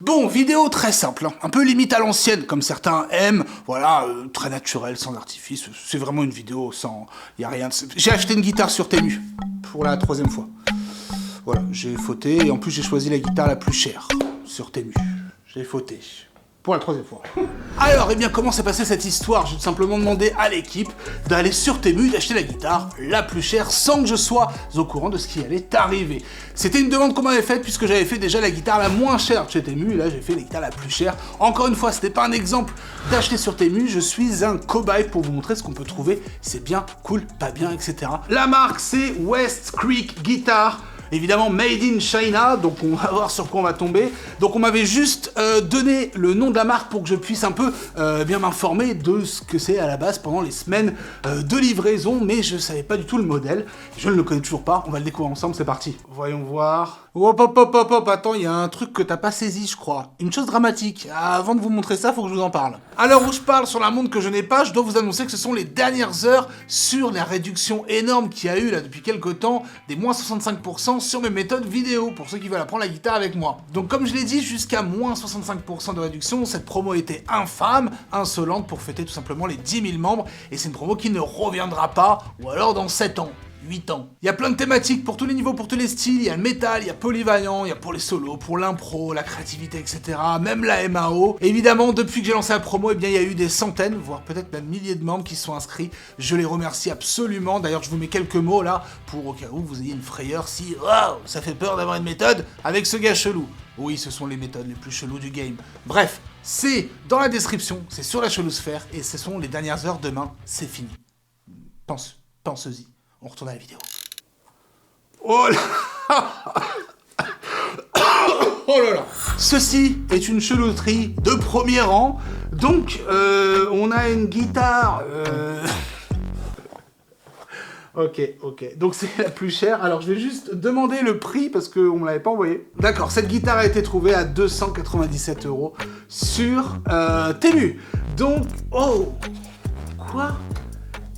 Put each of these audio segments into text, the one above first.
Bon, vidéo très simple, hein. Un peu limite à l'ancienne, comme certains aiment, voilà, très naturel, sans artifice, c'est vraiment une vidéo sans... y a rien de... J'ai acheté une guitare sur Temu, pour la 3e fois. Voilà, j'ai fauté, et en plus j'ai choisi la guitare la plus chère, sur Temu. J'ai fauté. Pour la 3e fois. Alors, eh bien, comment s'est passée cette histoire? J'ai tout simplement demandé à l'équipe d'aller sur Temu, d'acheter la guitare la plus chère sans que je sois au courant de ce qui allait arriver. C'était une demande qu'on m'avait faite puisque j'avais fait déjà la guitare la moins chère chez Temu, et là j'ai fait la guitare la plus chère. Encore une fois, ce n'est pas un exemple d'acheter sur Temu, je suis un cobaye pour vous montrer ce qu'on peut trouver, c'est bien, cool, pas bien, etc. La marque, c'est West Creek Guitar. Évidemment made in China, donc on va voir sur quoi on va tomber. Donc on m'avait juste donné le nom de la marque pour que je puisse un peu bien m'informer de ce que c'est à la base pendant les semaines de livraison, mais je savais pas du tout le modèle, je ne le connais toujours pas, on va le découvrir ensemble, c'est parti. Voyons voir... Hop, hop, hop, hop, hop, attends, il y a un truc que t'as pas saisi, je crois. Une chose dramatique. Avant de vous montrer ça, faut que je vous en parle. À l'heure où je parle sur la montre que je n'ai pas, je dois vous annoncer que ce sont les dernières heures sur la réduction énorme qu'il y a eu là depuis quelques temps, des moins 65% sur mes méthodes vidéo, pour ceux qui veulent apprendre la guitare avec moi. Donc comme je l'ai dit, jusqu'à moins 65% de réduction, cette promo était infâme, insolente pour fêter tout simplement les 10 000 membres, et c'est une promo qui ne reviendra pas, ou alors dans 7 ans. 8 ans. Il y a plein de thématiques pour tous les niveaux, pour tous les styles, il y a le métal, il y a polyvalent, il y a pour les solos, pour l'impro, la créativité, etc. Même la MAO. Évidemment, depuis que j'ai lancé la promo, eh bien, il y a eu des centaines, voire peut-être même milliers de membres qui se sont inscrits. Je les remercie absolument. D'ailleurs, je vous mets quelques mots là, pour au cas où vous ayez une frayeur si, waouh, ça fait peur d'avoir une méthode avec ce gars chelou. Oui, ce sont les méthodes les plus cheloues du game. Bref, c'est dans la description, c'est sur la chelousphère, et ce sont les dernières heures demain, c'est fini. Pensez-y. On retourne à la vidéo. Oh là oh là là. Ceci est une chelouterie de premier rang. Donc, on a une guitare... Ok. Donc c'est la plus chère. Alors je vais juste demander le prix parce qu'on me l'avait pas envoyé. D'accord, cette guitare a été trouvée à 297 € sur Temu. Donc, oh, quoi?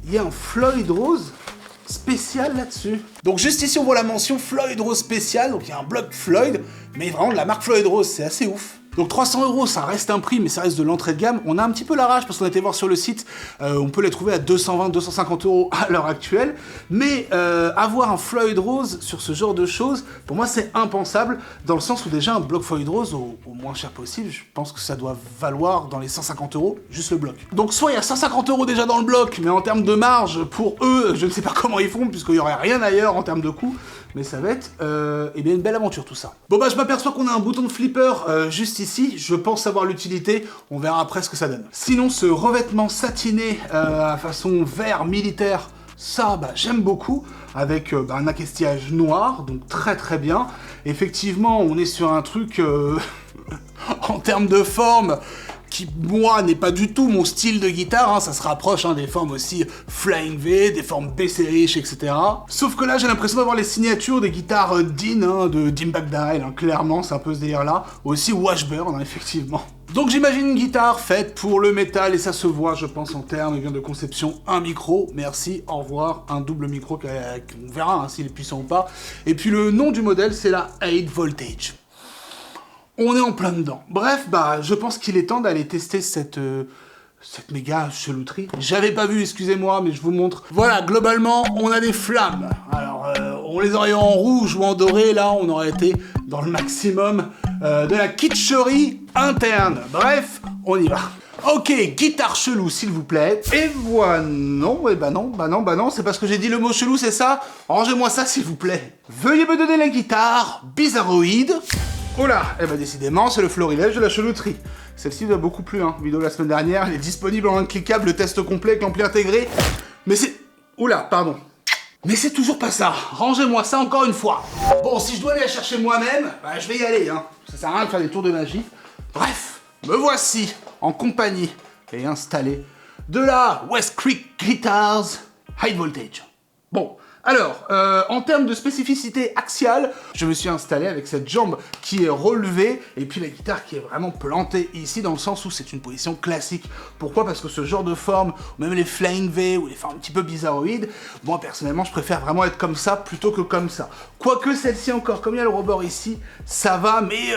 Il y a un Floyd Rose spécial là-dessus. Donc juste ici on voit la mention Floyd Rose spécial, donc il y a un bloc Floyd, mais vraiment de la marque Floyd Rose, c'est assez ouf. Donc 300 €, ça reste un prix, mais ça reste de l'entrée de gamme. On a un petit peu la rage parce qu'on a été voir sur le site, on peut les trouver à 220-250 € à l'heure actuelle. Mais avoir un Floyd Rose sur ce genre de choses, pour moi c'est impensable, dans le sens où déjà un bloc Floyd Rose, au moins cher possible, je pense que ça doit valoir dans les 150 €, juste le bloc. Donc soit il y a 150 € déjà dans le bloc, mais en termes de marge, pour eux, je ne sais pas comment ils font, puisqu'il n'y aurait rien ailleurs en termes de coût. Mais ça va être eh bien une belle aventure tout ça. Bon bah je m'aperçois qu'on a un bouton de flipper juste ici, je pense savoir l'utilité, on verra après ce que ça donne. Sinon ce revêtement satiné à façon vert militaire, ça bah j'aime beaucoup, avec un accastillage noir, donc très bien. Effectivement on est sur un truc en termes de forme, qui, moi, n'est pas du tout mon style de guitare, hein, ça se rapproche des formes aussi Flying V, des formes baissées riches, etc. Sauf que là, j'ai l'impression d'avoir les signatures des guitares Dean, de Dimebag Darrell, clairement, c'est un peu ce délire-là. Aussi Washburn, effectivement. Donc j'imagine une guitare faite pour le métal, et ça se voit, je pense, en termes de conception. Un micro, merci, au revoir, un double micro, on verra s'il est puissant ou pas. Et puis le nom du modèle, c'est la 8 Voltage. On est en plein dedans. Bref, bah, je pense qu'il est temps d'aller tester cette méga chelouterie. J'avais pas vu, excusez-moi, mais je vous montre. Voilà, globalement, on a des flammes. Alors, on les aurait en rouge ou en doré, là, on aurait été dans le maximum de la kitscherie interne. Bref, on y va. Ok, guitare chelou, s'il vous plaît. Et voilà, non, non, c'est parce que j'ai dit le mot chelou, c'est ça? Rangez-moi ça, s'il vous plaît. Veuillez me donner la guitare bizarroïde. Oh là, eh ben décidément, c'est le florilège de la chelouterie. Celle-ci vous a beaucoup plu, hein. Vidéo de la semaine dernière, elle est disponible en cliquable, le test complet avec l'ampli intégré. Mais c'est... Oula, pardon. Mais c'est toujours pas ça. Rangez-moi ça encore une fois. Bon, si je dois aller la chercher moi-même, bah je vais y aller, hein. Ça sert à rien de faire des tours de magie. Bref, me voici en compagnie et installé de la West Creek Guitars High Voltage. Bon, Alors, en termes de spécificité axiale, je me suis installé avec cette jambe qui est relevée, et puis la guitare qui est vraiment plantée ici, dans le sens où c'est une position classique. Pourquoi? Parce que ce genre de forme, ou même les Flying V, ou les formes un petit peu bizarroïdes, moi personnellement je préfère vraiment être comme ça plutôt que comme ça. Quoique celle-ci encore, comme il y a le rebord ici, ça va, mais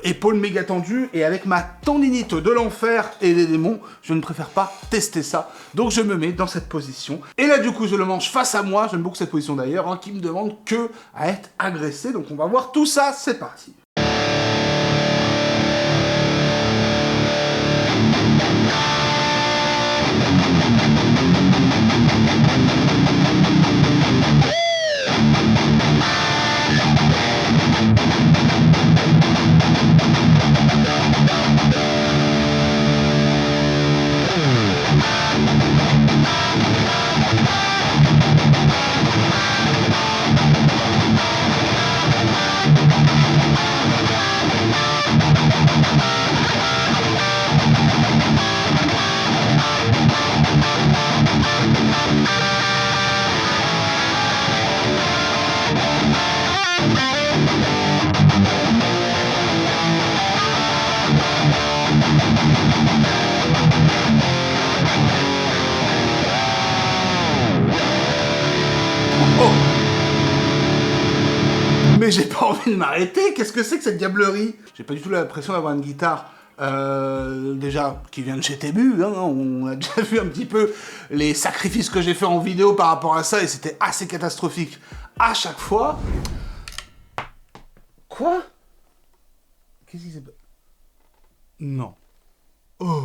épaules méga tendues, et avec ma tendinite de l'enfer et des démons, je ne préfère pas tester ça. Donc je me mets dans cette position, et là du coup je le mange face à moi, j'aime beaucoup cette position d'ailleurs, hein, qui me demande que à être agressé, donc on va voir tout ça, c'est parti. Oh! Mais j'ai pas envie de m'arrêter, qu'est-ce que c'est que cette diablerie? J'ai pas du tout l'impression d'avoir une guitare déjà qui vient de chez Temu, hein, on a déjà vu un petit peu les sacrifices que j'ai fait en vidéo par rapport à ça et c'était assez catastrophique à chaque fois. Quoi? Qu'est-ce qui s'est passé? Non. Oh.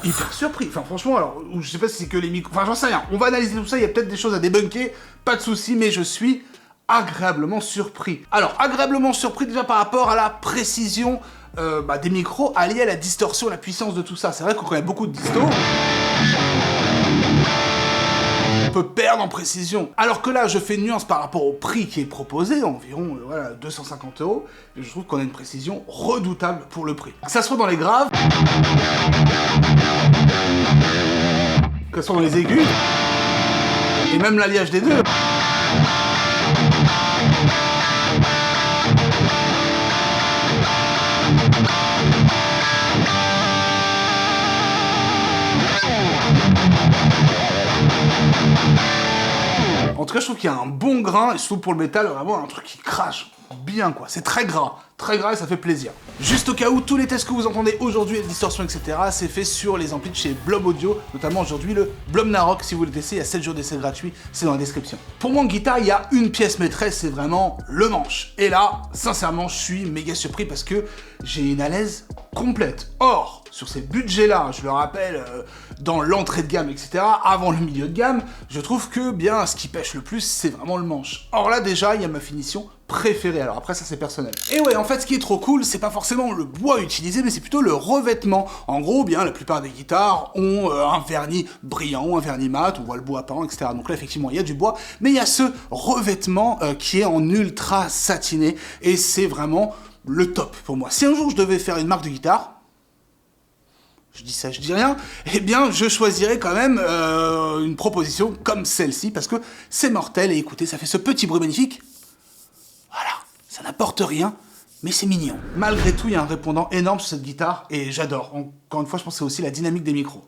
Hyper surpris, enfin franchement, alors, je sais pas si c'est que les micros, enfin j'en sais rien, on va analyser tout ça, il y a peut-être des choses à débunker, pas de soucis, mais je suis agréablement surpris. Alors, agréablement surpris déjà par rapport à la précision des micros alliés à la distorsion, la puissance de tout ça. C'est vrai qu'on connaît beaucoup de disto, on peut perdre en précision. Alors que là, je fais une nuance par rapport au prix qui est proposé, environ voilà, 250 €, et je trouve qu'on a une précision redoutable pour le prix. Que ça soit dans les graves, que ce soit dans les aigus, et même l'alliage des deux. En tout cas, je trouve qu'il y a un bon grain, et surtout pour le métal, vraiment un truc qui crache bien, quoi. C'est très gras et ça fait plaisir. Juste au cas où, tous les tests que vous entendez aujourd'hui, les distorsions, etc., c'est fait sur les amplis de chez Blob Audio, notamment aujourd'hui le Blob Narok. Si vous voulez tester, il y a 7 jours d'essai gratuit, c'est dans la description. Pour moi, en guitare, il y a une pièce maîtresse, c'est vraiment le manche. Et là, sincèrement, je suis méga surpris parce que j'ai une à l'aise complète. Or, sur ces budgets-là, je le rappelle, dans l'entrée de gamme, etc., avant le milieu de gamme, je trouve que, bien, ce qui pêche le plus, c'est vraiment le manche. Or là, déjà, il y a ma finition préférée. Alors après, ça, c'est personnel. Et ouais, en fait, ce qui est trop cool, c'est pas forcément le bois utilisé, mais c'est plutôt le revêtement. En gros, bien, la plupart des guitares ont un vernis brillant, un vernis mat, on voit le bois apparent, etc. Donc là, effectivement, il y a du bois, mais il y a ce revêtement qui est en ultra satiné, et c'est vraiment le top pour moi. Si un jour je devais faire une marque de guitare, je dis ça, je dis rien, eh bien je choisirais quand même une proposition comme celle-ci, parce que c'est mortel, et écoutez, ça fait ce petit bruit magnifique. Voilà, ça n'apporte rien, mais c'est mignon. Malgré tout, il y a un répondant énorme sur cette guitare, et j'adore. Encore une fois, je pense que c'est aussi la dynamique des micros.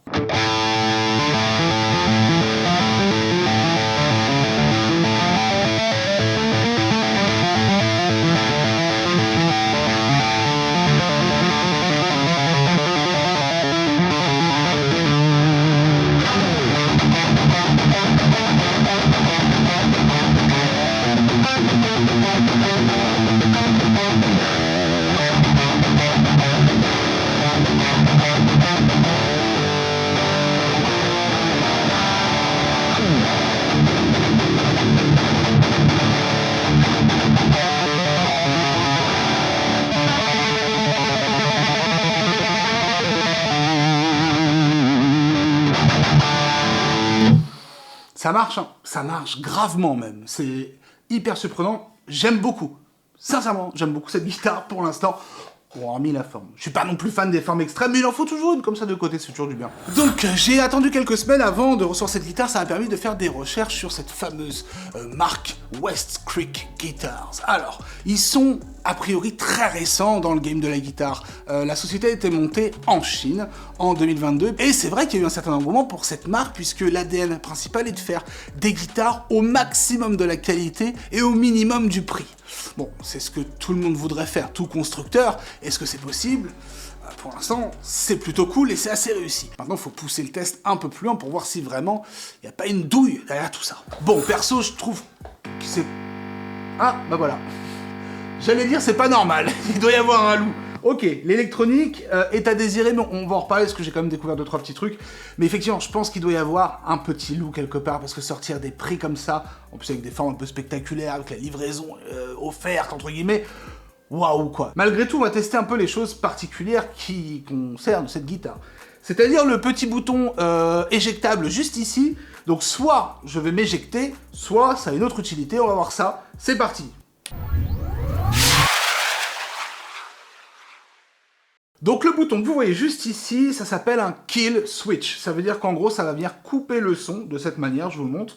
Ça marche, hein. Ça marche gravement même, c'est hyper surprenant, j'aime beaucoup. Sincèrement, j'aime beaucoup cette guitare pour l'instant. Bon, hormis la forme. Je suis pas non plus fan des formes extrêmes, mais il en faut toujours une comme ça de côté, c'est toujours du bien. Donc, j'ai attendu quelques semaines avant de recevoir cette guitare, ça m'a permis de faire des recherches sur cette fameuse marque West Creek Guitars. Alors, ils sont a priori très récents dans le game de la guitare. La société a été montée en Chine en 2022, et c'est vrai qu'il y a eu un certain engouement pour cette marque, puisque l'ADN principal est de faire des guitares au maximum de la qualité et au minimum du prix. Bon, c'est ce que tout le monde voudrait faire, tout constructeur. Est-ce que c'est possible? Pour l'instant, c'est plutôt cool et c'est assez réussi. Maintenant, il faut pousser le test un peu plus loin pour voir si vraiment il n'y a pas une douille derrière tout ça. Bon, perso, je trouve que c'est... Ah, bah voilà. J'allais dire, c'est pas normal. Il doit y avoir un loup. Ok, l'électronique est à désirer, mais on va en reparler parce que j'ai quand même découvert 2-3 petits trucs. Mais effectivement, je pense qu'il doit y avoir un petit loup quelque part, parce que sortir des prix comme ça, en plus avec des formes un peu spectaculaires, avec la livraison offerte, entre guillemets, waouh quoi. Malgré tout, on va tester un peu les choses particulières qui concernent cette guitare. C'est-à-dire le petit bouton éjectable juste ici. Donc soit je vais m'éjecter, soit ça a une autre utilité, on va voir ça. C'est parti. Donc le bouton que vous voyez juste ici, ça s'appelle un kill switch. Ça veut dire qu'en gros, ça va venir couper le son de cette manière, je vous le montre.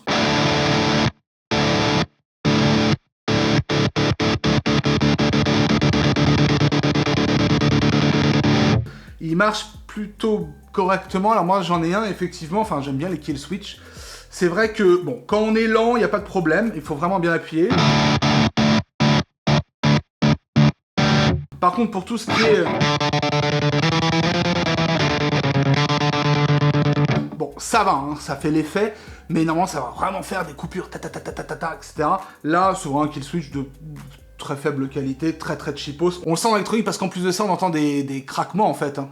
Il marche plutôt correctement. Alors moi, j'en ai un, effectivement, enfin j'aime bien les kill switch. C'est vrai que, bon, quand on est lent, il n'y a pas de problème, il faut vraiment bien appuyer. Par contre, pour tout ce qui est... Bon, ça va, hein, ça fait l'effet, mais normalement, ça va vraiment faire des coupures, etc. Là, c'est vraiment un kill switch de très faible qualité, très cheapos. On le sent en électronique parce qu'en plus de ça, on entend des craquements, en fait. Hein.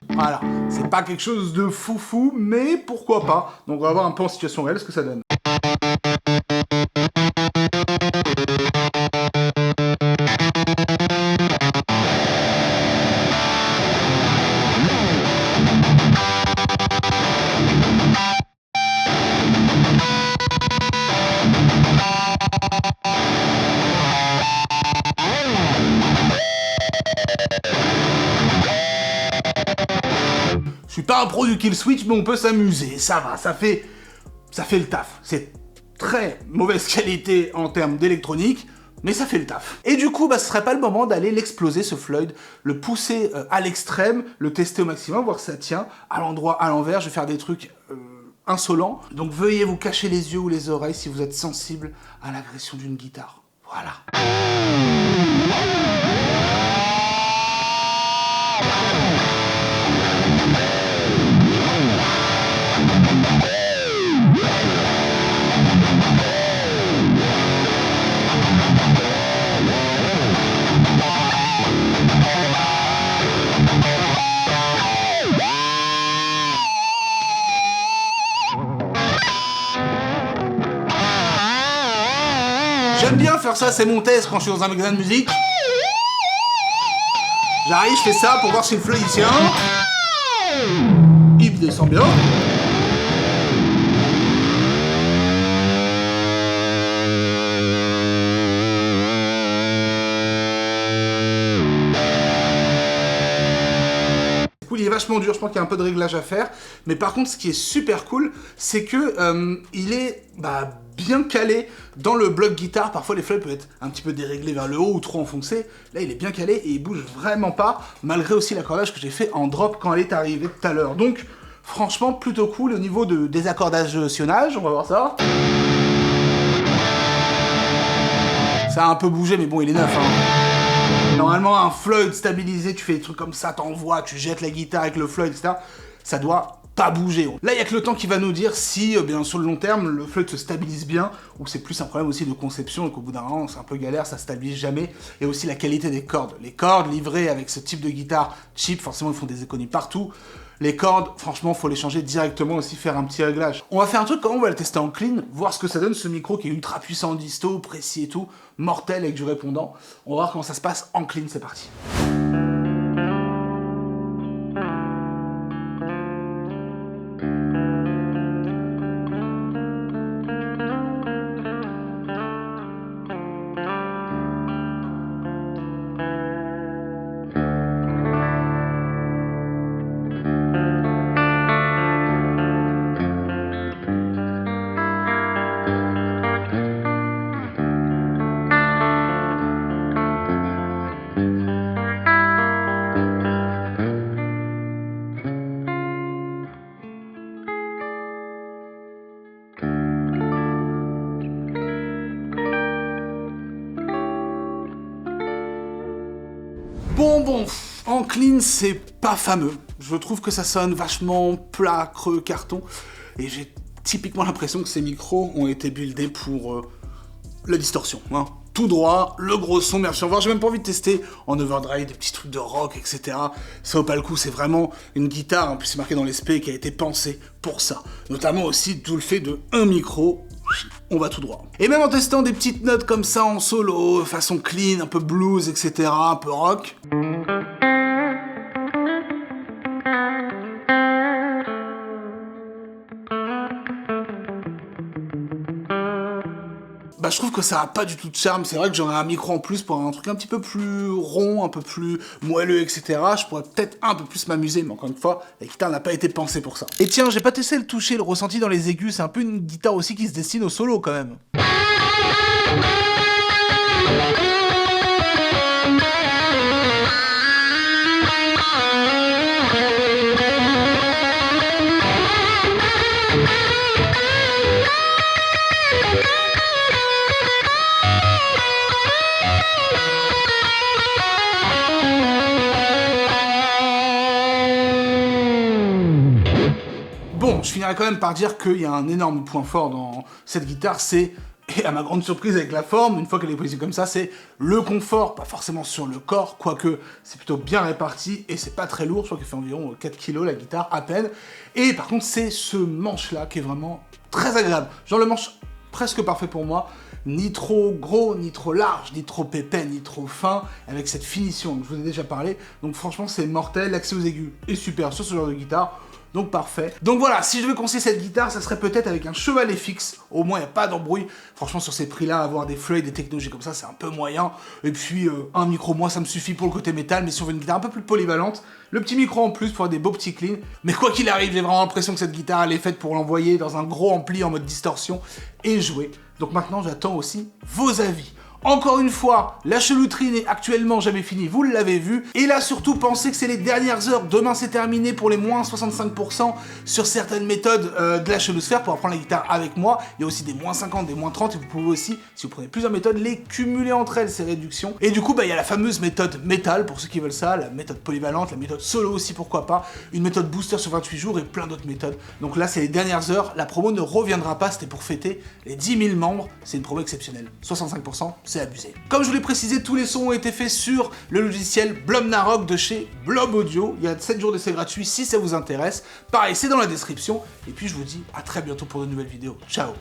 Voilà, c'est pas quelque chose de foufou, mais pourquoi pas. Donc on va voir un peu en situation réelle ce que ça donne. Je suis pas un pro du kill switch, mais on peut s'amuser, ça va, ça fait le taf. C'est très mauvaise qualité en termes d'électronique, mais ça fait le taf. Et du coup, ce serait pas le moment d'aller l'exploser ce Floyd, le pousser à l'extrême, le tester au maximum, voir si ça tient, à l'endroit, à l'envers, je vais faire des trucs insolents. Donc veuillez vous cacher les yeux ou les oreilles si vous êtes sensible à l'agression d'une guitare. Voilà. J'aime bien faire ça, c'est mon test quand je suis dans un magasin de musique. J'arrive, je fais ça pour voir si le flow il tient. Il descend bien. Il est vachement dur, je pense qu'il y a un peu de réglage à faire. Mais par contre, ce qui est super cool, c'est que il est bien calé dans le bloc guitare. Parfois, les flots peuvent être un petit peu déréglés vers le haut ou trop enfoncés. Là, il est bien calé et il bouge vraiment pas, malgré aussi l'accordage que j'ai fait en drop quand elle est arrivée tout à l'heure. Donc, franchement, plutôt cool au niveau de désaccordage-sionnage. On va voir ça. Ça a un peu bougé, mais bon, il est neuf, hein. Normalement, un Floyd stabilisé, tu fais des trucs comme ça, t'envoies, tu jettes la guitare avec le Floyd, etc. Ça doit pas bouger. Là, il n'y a que le temps qui va nous dire si, bien sur le long terme, le Floyd se stabilise bien, ou c'est plus un problème aussi de conception, et qu'au bout d'un moment, c'est un peu galère, ça stabilise jamais. Et aussi la qualité des cordes. Les cordes livrées avec ce type de guitare cheap, forcément, ils font des économies partout. Les cordes, franchement, faut les changer directement aussi, faire un petit réglage. On va faire un truc, quand on va le tester en clean, voir ce que ça donne, ce micro qui est ultra puissant en disto, précis et tout, mortel avec du répondant. On va voir comment ça se passe en clean, c'est parti. Bon, en clean, c'est pas fameux. Je trouve que ça sonne vachement plat, creux, carton. Et j'ai typiquement l'impression que ces micros ont été buildés pour la distorsion. Hein. Tout droit, le gros son, merci au revoir. J'ai même pas envie de tester en overdrive des petits trucs de rock, etc. Ça vaut pas le coup, c'est vraiment une guitare, en plus c'est marqué dans les specs, qui a été pensée pour ça. Notamment aussi d'où le fait de un micro, on va tout droit. Et même en testant des petites notes comme ça en solo, façon clean, un peu blues, etc., un peu rock... Bah, je trouve que ça a pas du tout de charme. C'est vrai que j'aurais un micro en plus pour un truc un petit peu plus rond, un peu plus moelleux, etc. Je pourrais peut-être un peu plus m'amuser, mais encore une fois, la guitare n'a pas été pensée pour ça. Et tiens, j'ai pas testé le toucher, le ressenti dans les aigus, c'est un peu une guitare aussi qui se destine au solo quand même. Bon, je finirai quand même par dire qu'il y a un énorme point fort dans cette guitare, c'est, et à ma grande surprise avec la forme, une fois qu'elle est positionnée comme ça, c'est le confort, pas forcément sur le corps, quoique c'est plutôt bien réparti et c'est pas très lourd, je crois qu'il fait environ 4 kg la guitare, à peine. Et par contre, c'est ce manche-là qui est vraiment très agréable. Genre le manche presque parfait pour moi, ni trop gros, ni trop large, ni trop épais, ni trop fin, avec cette finition, je vous ai déjà parlé, donc franchement c'est mortel, l'accès aux aigus est super sur ce genre de guitare, donc parfait. Donc voilà, si je devais conseiller cette guitare, ça serait peut-être avec un chevalet fixe, au moins il n'y a pas d'embrouille. Franchement sur ces prix-là, avoir des fleuils, des technologies comme ça, c'est un peu moyen. Et puis un micro, moi ça me suffit pour le côté métal, mais si on veut une guitare un peu plus polyvalente, le petit micro en plus pour avoir des beaux petits cleans. Mais quoi qu'il arrive, j'ai vraiment l'impression que cette guitare elle est faite pour l'envoyer dans un gros ampli en mode distorsion et jouer. Donc maintenant j'attends aussi vos avis. Encore une fois, la chelouterie n'est actuellement jamais finie, vous l'avez vu. Et là, surtout, pensez que c'est les dernières heures. Demain, c'est terminé pour les moins 65% sur certaines méthodes de la chelousphère pour apprendre la guitare avec moi. Il y a aussi des moins 50, des moins 30. Et vous pouvez aussi, si vous prenez plusieurs méthodes, les cumuler entre elles, ces réductions. Et du coup, il y a la fameuse méthode métal, pour ceux qui veulent ça, la méthode polyvalente, la méthode solo aussi, pourquoi pas, une méthode booster sur 28 jours et plein d'autres méthodes. Donc là, c'est les dernières heures. La promo ne reviendra pas, c'était pour fêter les 10 000 membres. C'est une promo exceptionnelle. 65%. C'est abusé. Comme je vous l'ai précisé, tous les sons ont été faits sur le logiciel Blob Narok de chez Blob Audio. Il y a 7 jours d'essai gratuit si ça vous intéresse. Pareil, c'est dans la description. Et puis je vous dis à très bientôt pour de nouvelles vidéos. Ciao!